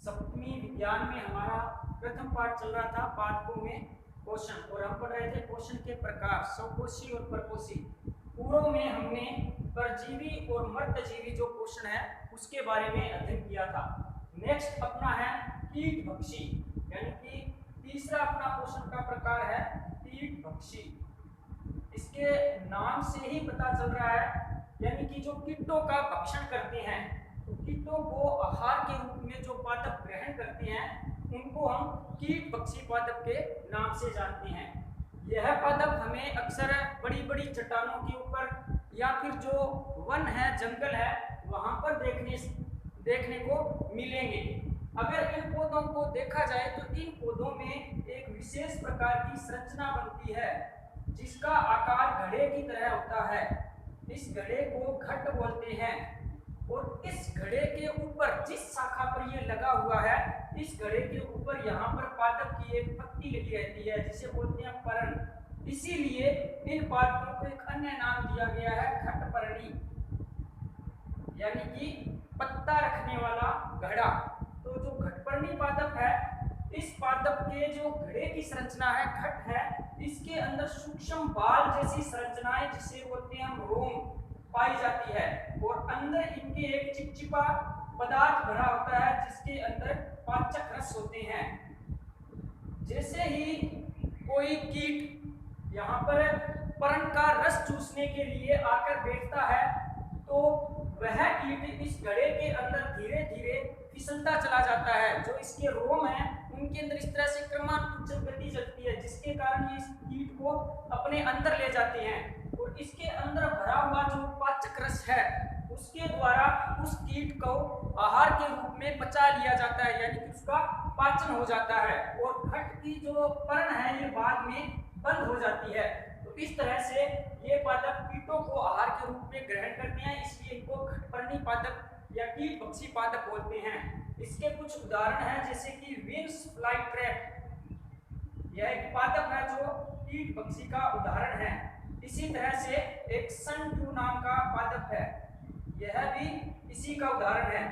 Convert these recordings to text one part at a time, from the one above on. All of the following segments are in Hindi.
सप्तमी विज्ञान में हमारा प्रथम पाठ चल रहा था पाठकों में क्वेश्चन, और हम पढ़ रहे थे क्वेश्चन के प्रकार स्वकोशी और परकोशी। पूर्व में हमने परजीवी और मर्तजीवी जो क्वेश्चन है उसके बारे में अध्ययन किया था। नेक्स्ट अपना है कीट भक्षी, यानी कि तीसरा अपना क्वेश्चन का प्रकार है कीट भक्षी। इसके नाम से ही पता चल रहा है, यानी कि जो कीटों का भक्षण करते हैं, तो कीटों को आहार के रूप में जो पादप ग्रहण करते हैं उनको हम कीट भक्षी पादप के नाम से जानते हैं। यह पादप हमें अक्सर बड़ी बड़ी चट्टानों के ऊपर या फिर जो वन है, जंगल है, वहां पर देखने को मिलेंगे। अगर इन पौधों को देखा जाए तो इन पौधों में एक विशेष प्रकार की संरचना बनती है जिसका आकार घड़े की तरह होता है। इस घड़े को घट बोलते हैं, और इस घड़े के ऊपर जिस शाखा पर ये लगा हुआ है, इस घड़े के ऊपर यहाँ पर पादप की एक पत्ती लगी रहती है जिसे बोलते हैं पर्ण। इसीलिए इन पादपों को एक अन्य नाम दिया गया है घटपर्णी, यानी कि पत्ता रखने वाला घड़ा। तो जो घटपर्णी पादप है, इस पादप के जो घड़े की संरचना है, घट है, इसके अंदर सूक्ष्म बाल जैसी संरचनाएं जिसे बोलते हैं हम रोम पाई जाती है, और अंदर इनके एक चिपचिपा पदार्थ भरा होता है जिसके अंदर पाचक रस होते हैं। जैसे ही कोई कीट यहाँ पर पर्ण का रस चूसने के लिए आकर बैठता है, तो वह कीट इस घड़े के अंदर धीरे धीरे फिसलता चला जाता है। जो इसके रोम है उनके अंदर इस तरह से क्रमानुसार गति चलती है, जिसके कारण ये इस कीट को अपने अंदर ले जाते हैं, और इसके अंदर भरा हुआ जो पाचक रस है उसके द्वारा उस कीट को आहार के रूप में पचा लिया जाता है, यानी कि उसका पाचन हो जाता है, और घट की जो पर्ण है ये बाद में बंद हो जाती है। तो इस तरह से ये पादप कीटों को आहार के रूप में ग्रहण करते हैं, इसलिए इनको घटपर्णी पादप या कीट भक्षी पादप बोलते हैं। इसके कुछ उदाहरण हैं, जैसे कि विंस फ्लाई ट्रैप, यह एक पादप है जो कीट भक्षी का उदाहरण है। इसी तरह से एक सन नाम का पादप है, यह भी इसी का उदाहरण है।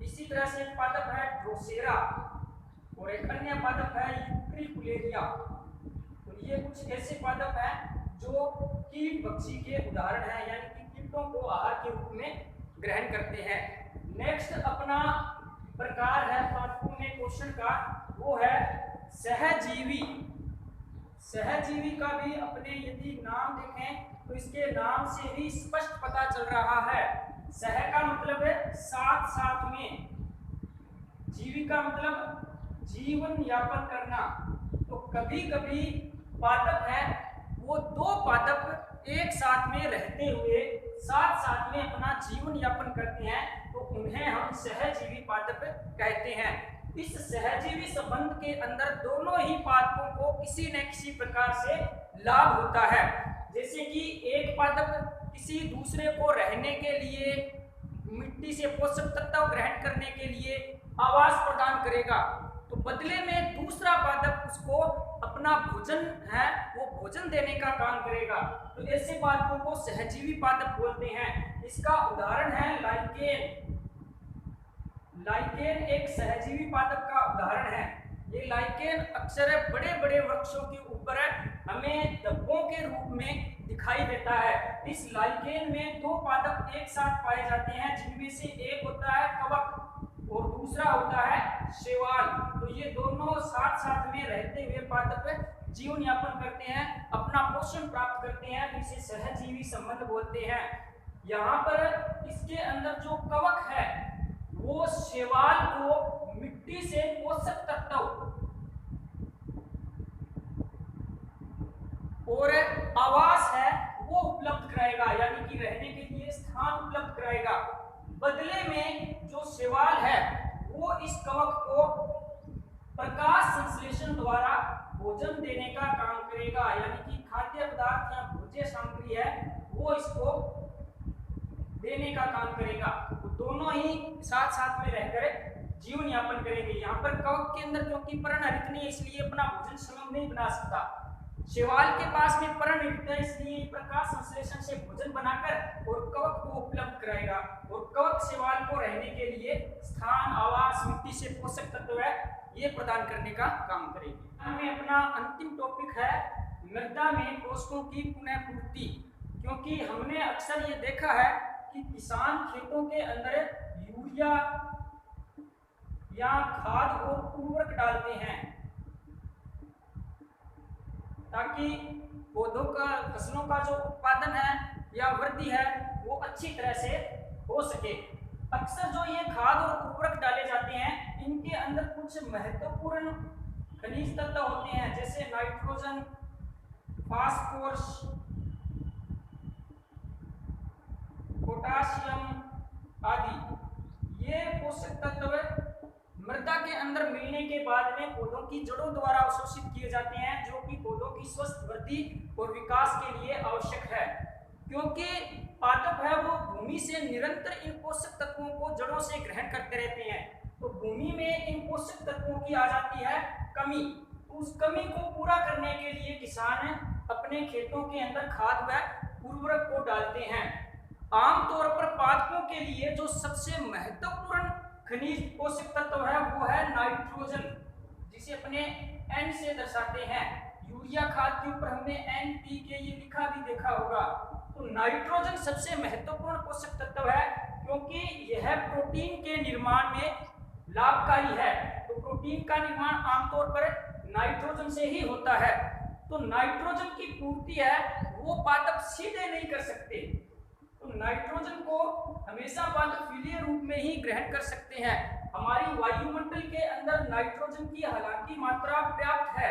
इसी तरह से एक पादप है ड्रोसेरा, और एक अन्य पादप है यूट्रिकुलेरिया। तो ये कुछ ऐसे पादप हैं जो कीट भक्षी के उदाहरण हैं, यानी कि कीटों को आहार के रूप में ग्रहण करते हैं। नेक्स्ट अपना प्रकार है पादपों में क्वेश्चन का, वो है सहजीवी। सहजीवी का भी अपने यदि नाम देखें तो इसके नाम से ही स्पष्ट पता चल रहा है। सह का मतलब है साथ साथ में, जीवी का मतलब जीवन यापन करना। तो कभी कभी पादप है वो दो पादप एक साथ में रहते हुए साथ साथ में अपना जीवन यापन करते हैं, तो उन्हें हम सहजीवी पादप कहते हैं। इस सहजीवी संबंध के अंदर दोनों ही पादपों को किसी न किसी प्रकार से लाभ होता है। जैसे कि एक पादप किसी दूसरे को रहने के लिए, मिट्टी से पोषक तत्व ग्रहण करने के लिए आवास प्रदान करेगा, तो बदले में दूसरा पादप उसको अपना भोजन है वो भोजन देने का काम करेगा। तो ऐसे पादपों को सहजीवी पादप बोलते हैं। इसका उदाहरण है लाइकेन। लाइकेन एक सहजीवी पादप का उदाहरण है। ये लाइकेन अक्सर बड़े बड़े वृक्षों के ऊपर हमें धब्बों के रूप में दिखाई देता है। इस लाइकेन में दो पादप एक साथ पाए जाते हैं, जिनमें से एक होता है कवक और दूसरा होता है शैवाल। तो ये दोनों साथ साथ में रहते हुए पादप जीवन यापन करते हैं, अपना पोषण प्राप्त करते हैं, जिसे सहजीवी संबंध बोलते हैं। यहाँ पर इसके अंदर जो कवक है वो शैवाल को मिट्टी से पोषक तत्व और आवास है वो उपलब्ध कराएगा, यानी कि रहने के लिए स्थान उपलब्ध कराएगा। बदले में जो शैवाल है वो इस कवक को प्रकाश संश्लेषण द्वारा भोजन देने का काम करेगा, यानी कि खाद्य पदार्थ या भोज्य सामग्री है वो इसको देने का काम करेगा। तो दोनों ही साथ साथ में रहकर जीवन यापन करेंगे। यहाँ पर कवक के अंदर क्योंकि पर्णरहित नहीं है, इसलिए अपना भोजन स्वयं नहीं बना सकता। शैवाल के पास में पर्णरहित है, इसलिए प्रकाश संश्लेषण से भोजन बनाकर और कवक को उपलब्ध कराएगा, और कवक शैवाल को रहने के लिए स्थान, आवास बास मिट्टी से पोषक तत्व है ये प्रदान करने का काम करेगी। हमें अपना अंतिम टॉपिक है मृदा में पोषकों की पुनः पूर्ति, क्योंकि हमने अक्सर ये देखा है कि किसान खेतों के अंदर यूरिया या खाद और उर्वरक डालते हैं ताकि पौधों का फसलों का जो उत्पादन है या वृद्धि है वो अच्छी तरह से हो सके। अक्सर जो ये खाद और उर्वरक डाले जाते हैं इनके अंदर कुछ महत्वपूर्ण खनिज तत्व होते हैं, जैसे नाइट्रोजन, फास्फोरस, पोटाशियम आदि। ये पोषक तत्व मृदा के अंदर मिलने के बाद में पौधों की जड़ों द्वारा अवशोषित किए जाते हैं, जो कि पौधों की स्वस्थ वृद्धि और विकास के लिए आवश्यक है। क्योंकि पादप है वो भूमि से निरंतर इन पोषक तत्वों को जड़ों से ग्रहण करते रहते हैं, तो भूमि में इन पोषक तत्वों की आ जाती है कमी। उस कमी को पूरा करने के लिए किसान अपने खेतों के अंदर खाद व उर्वरक को डालते हैं। आमतौर पर पादपों के लिए जो सबसे महत्वपूर्ण खनिज पोषक तत्व है वो है नाइट्रोजन, जिसे अपने N से दर्शाते हैं। यूरिया खाद के ऊपर हमने NPK ये लिखा भी देखा होगा। तो नाइट्रोजन सबसे महत्वपूर्ण पोषक तत्व है, क्योंकि यह प्रोटीन के निर्माण में लाभकारी है। तो प्रोटीन का निर्माण आमतौर पर नाइट्रोजन से ही होता है। तो नाइट्रोजन की पूर्ति है वो पादप सीधे नहीं कर सकते, तो नाइट्रोजन को हमेशा पादप फीलिय रूप में ही ग्रहण कर सकते हैं। हमारी वायुमंडल के अंदर नाइट्रोजन की हालांकि मात्रा पर्याप्त है,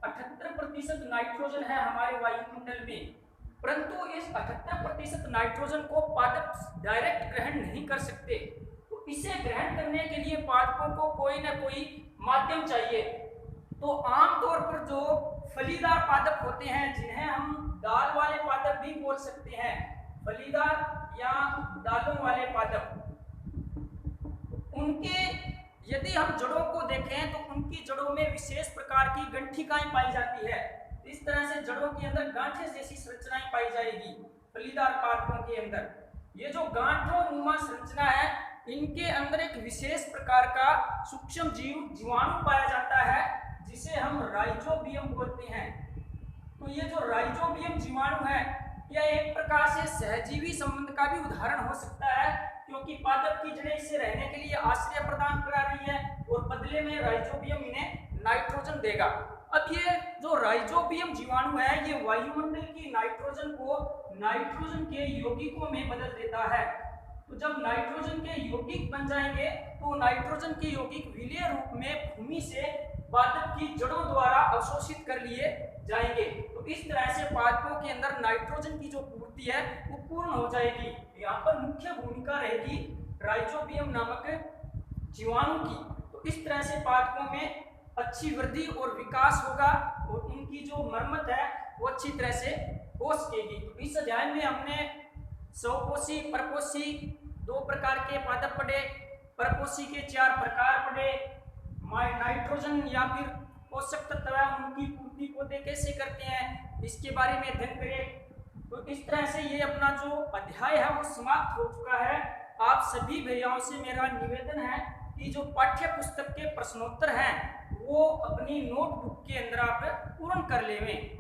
78% नाइट्रोजन है हमारे वायुमंडल में, परंतु इस 78% नाइट्रोजन को पादप डायरेक्ट ग्रहण नहीं कर सकते। तो इसे ग्रहण करने के लिए पादपों को कोई ना कोई माध्यम चाहिए। तो आमतौर पर जो फलीदार पादप होते हैं, जिन्हें हम दाल वाले पादप भी बोल सकते हैं, फलीदार या दालों वाले पादप, उनके यदि हम जड़ों को देखें तो उनकी जड़ों में विशेष प्रकार की गंठिकाएं पाई जाती है। इस तरह से जड़ों के अंदर गांठे जैसी संरचनाएं पाई जाएगी फलीदार पादपों के अंदर। ये जो गांठों नुमा संरचना है, इनके अंदर एक विशेष प्रकार का सूक्ष्म जीवाणु पाया जाता है, जिसे हम राइजोबियम बोलते हैं। तो ये जो राइजोबियम जीवाणु है यह एक प्रकार से सहजीवी संबंध का भी उदाहरण हो सकता है, क्योंकि पादप की जड़ें इसे रहने के लिए आश्रय प्रदान करा रही है और बदले में राइजोबियम इन्हें नाइट्रोजन देगा। अब ये जो राइजोबियम जीवाणु है ये वायुमंडल की नाइट्रोजन को नाइट्रोजन के यौगिकों में बदल देता है। तो जब नाइट्रोजन के यौगिक बन जाएंगे तो नाइट्रोजन के यौगिक विलेय रूप में भूमि से पादप की जड़ों द्वारा अवशोषित कर लिए जाएंगे। तो इस तरह से पादपों के अंदर नाइट्रोजन की जो पूर्ति है वो पूर्ण हो जाएगी। यहाँ पर मुख्य भूमिका रहेगी राइजोबियम नामक जीवाणु की। तो इस तरह से पादपों में अच्छी वृद्धि और विकास होगा और उनकी जो मरम्मत है वो अच्छी तरह से हो सकेगी। तो इस अध्याय में हमने स्वपोषी, परपोषी 2 प्रकार के पादप पढ़े, परपोषी के 4 प्रकार पढ़े, नाइट्रोजन या फिर पोषक तत्व है उनकी पूर्ति पौधे कैसे करते हैं इसके बारे में अध्ययन करें। तो इस तरह से ये अपना जो अध्याय है वो समाप्त हो चुका है। आप सभी भैयाओं से मेरा निवेदन है कि जो पाठ्य पुस्तक के प्रश्नोत्तर हैं वो अपनी नोटबुक के अंदर आप पूर्ण कर लेवें।